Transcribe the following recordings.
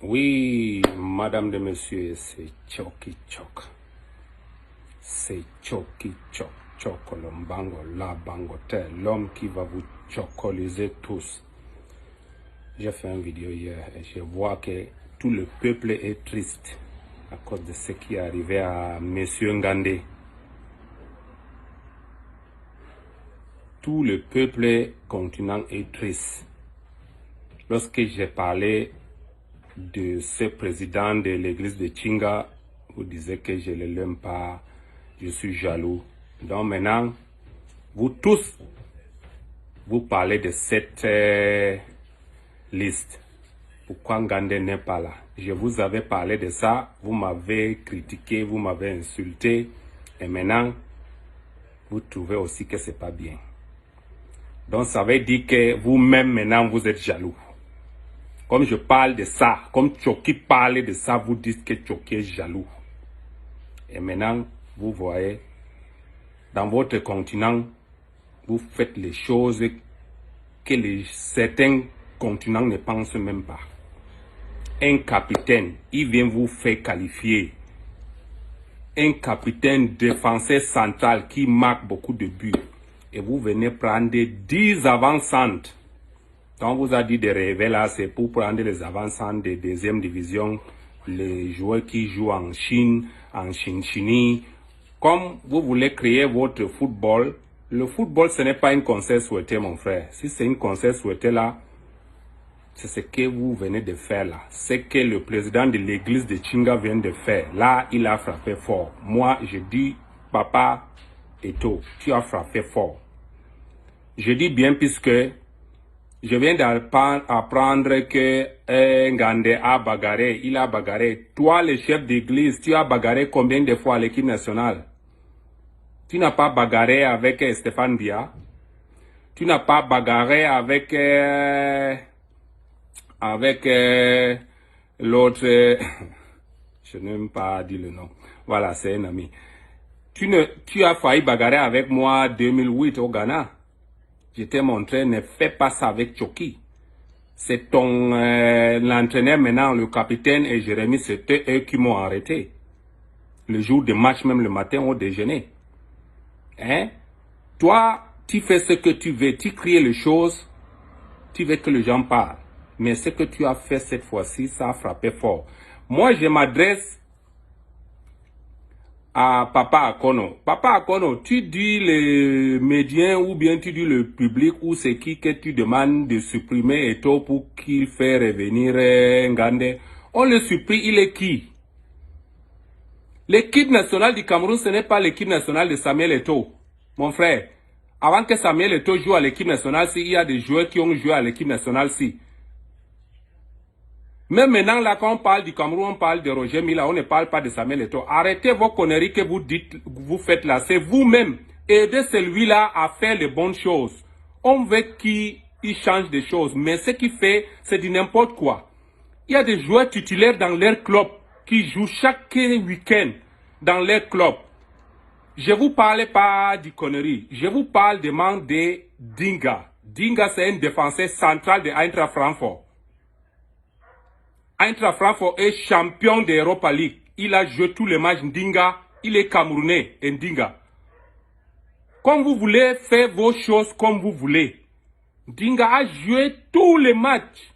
Oui, madame et monsieur, c'est Choki Chok. C'est Choki Chok. Chokolombango, la bangote, l'homme qui va vous chocoliser tous. J'ai fait une vidéo hier et je vois que tout le peuple est triste à cause de ce qui est arrivé à monsieur Ngandé. Tout le peuple continent est triste. Lorsque j'ai parlé de ce président de l'église de Chinga, vous disiez que je ne l'aime pas, je suis jaloux. Donc maintenant, vous tous, vous parlez de cette liste. Pourquoi Ngandé n'est pas là? Je vous avais parlé de ça, vous m'avez critiqué, vous m'avez insulté, et maintenant, vous trouvez aussi que c'est pas bien. Donc ça veut dire que vous-même maintenant, vous êtes jaloux. Comme je parle de ça, comme Choki parle de ça, vous dites que Choki est jaloux. Et maintenant, vous voyez, dans votre continent, vous faites les choses que certains continents ne pensent même pas. Un capitaine, il vient vous faire qualifier. Un capitaine défenseur central qui marque beaucoup de buts. Et vous venez prendre 10 avancantes. Quand on vous a dit de rêver là, c'est pour prendre les avancantes de deuxième division, les joueurs qui jouent en Chine, en Chine. Comme vous voulez créer votre football, le football ce n'est pas une concert souhaité mon frère. Si c'est une concert souhaité là, c'est ce que vous venez de faire là. C'est que le président de l'église de Chinga vient de faire. Là, il a frappé fort. Moi, je dis, papa Eto, tu as frappé fort. Je dis bien puisque je viens d'apprendre que Ngandé a bagarré, il a bagarré. Toi, le chef d'église, tu as bagarré combien de fois à l'équipe nationale? Tu n'as pas bagarré avec Stéphane Bia? Tu n'as pas bagarré avec l'autre, je n'aime pas dire le nom. Voilà, c'est un ami. Tu as failli bagarrer avec moi en 2008 au Ghana. Je t'ai montré, ne fais pas ça avec Choki. C'est ton l'entraîneur maintenant, le capitaine et Jérémy, c'était eux qui m'ont arrêté. Le jour de match, même le matin au déjeuner. Hein? Toi, tu fais ce que tu veux, tu cries les choses, tu veux que les gens parlent. Mais ce que tu as fait cette fois-ci, ça a frappé fort. Moi, je m'adresse à Papa Akono. Papa Akono, tu dis les médias ou bien tu dis le public ou c'est qui que tu demandes de supprimer Eto pour qu'il fait revenir Ngandé. On le supprime, il est qui? L'équipe nationale du Cameroun, ce n'est pas l'équipe nationale de Samuel Eto. Mon frère, avant que Samuel Eto joue à l'équipe nationale, il y a des joueurs qui ont joué à l'équipe nationale. Même maintenant, là, quand on parle du Cameroun, on parle de Roger Mila, on ne parle pas de Samuel Eto. Arrêtez vos conneries que vous dites, vous faites là. C'est vous-même. Aidez celui-là à faire les bonnes choses. On veut qu'il change des choses. Mais ce qu'il fait, c'est du n'importe quoi. Il y a des joueurs titulaires dans leur club qui jouent chaque week-end dans leur club. Je vous parle pas de conneries. Je vous parle des membres de Dinga. Dinga, c'est un défenseur central de Eintracht Francfort. Eintracht Francfort est champion de Europa League. Il a joué tous les matchs Ndinga. Il est camerounais, Ndinga. Comme vous voulez faire vos choses comme vous voulez. Ndinga a joué tous les matchs.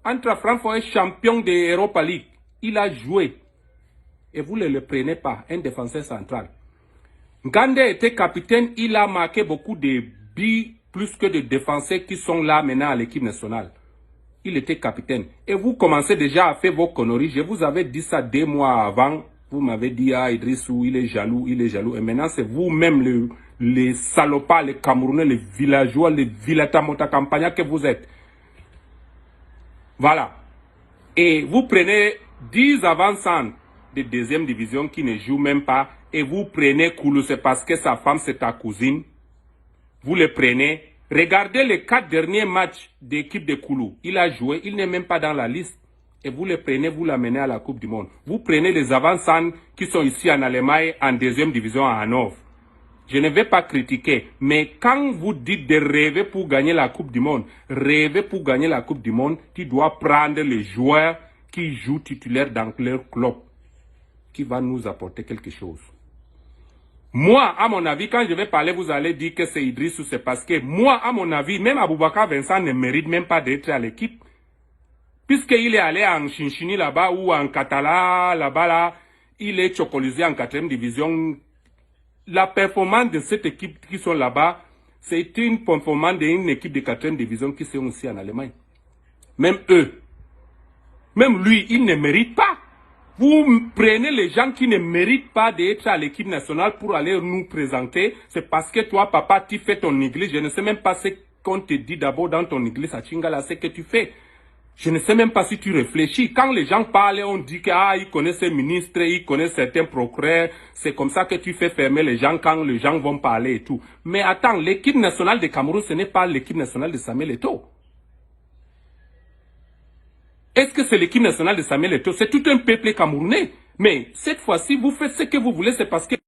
Eintracht Francfort est champion de Europa League. Il a joué. Et vous ne le prenez pas, un défenseur central. Ngandé était capitaine. Il a marqué beaucoup de buts, plus que de défenseurs qui sont là maintenant à l'équipe nationale. Il était capitaine. Et vous commencez déjà à faire vos conneries. Je vous avais dit ça 2 mois avant. Vous m'avez dit, ah, Idrissou, il est jaloux, il est jaloux. Et maintenant, c'est vous-même, les salopards, les Camerounais, les villageois, les Villatamota Campagna que vous êtes. Voilà. Et vous prenez 10 avancantes de deuxième division qui ne jouent même pas. Et vous prenez Koulou, c'est parce que sa femme, c'est ta cousine. Vous le prenez. Regardez les 4 derniers matchs d'équipe de Koulou. Il a joué, il n'est même pas dans la liste. Et vous le prenez, vous l'amenez à la Coupe du Monde. Vous prenez les avancantes qui sont ici en Allemagne, en deuxième division à Hanovre. Je ne vais pas critiquer, mais quand vous dites de rêver pour gagner la Coupe du Monde, rêver pour gagner la Coupe du Monde, tu dois prendre les joueurs qui joue titulaire dans leur club qui va nous apporter quelque chose. Moi, à mon avis, quand je vais parler, vous allez dire que c'est Idriss ou c'est parce que moi, à mon avis, même Aboubakar Vincent ne mérite même pas d'être à l'équipe. Puisqu'il est allé en Chinchini là-bas ou en Katala, là-bas, là, il est chocolisé en 4e division. La performance de cette équipe qui sont là-bas, c'est une performance d'une équipe de 4e division qui sont aussi en Allemagne. Même eux. Même lui, il ne mérite pas. Vous prenez les gens qui ne méritent pas d'être à l'équipe nationale pour aller nous présenter. C'est parce que toi, papa, tu fais ton église. Je ne sais même pas ce qu'on te dit d'abord dans ton église à Chingala, ce que tu fais. Je ne sais même pas si tu réfléchis. Quand les gens parlent, on dit qu'ils connaissent ces ministres, ils connaissent certains procureurs. C'est comme ça que tu fais fermer les gens quand les gens vont parler et tout. Mais attends, l'équipe nationale de Cameroun, ce n'est pas l'équipe nationale de Samuel Eto'o. Est-ce que c'est l'équipe nationale de Samuel Eto'o? C'est tout un peuple camerounais. Mais cette fois-ci, vous faites ce que vous voulez, c'est parce que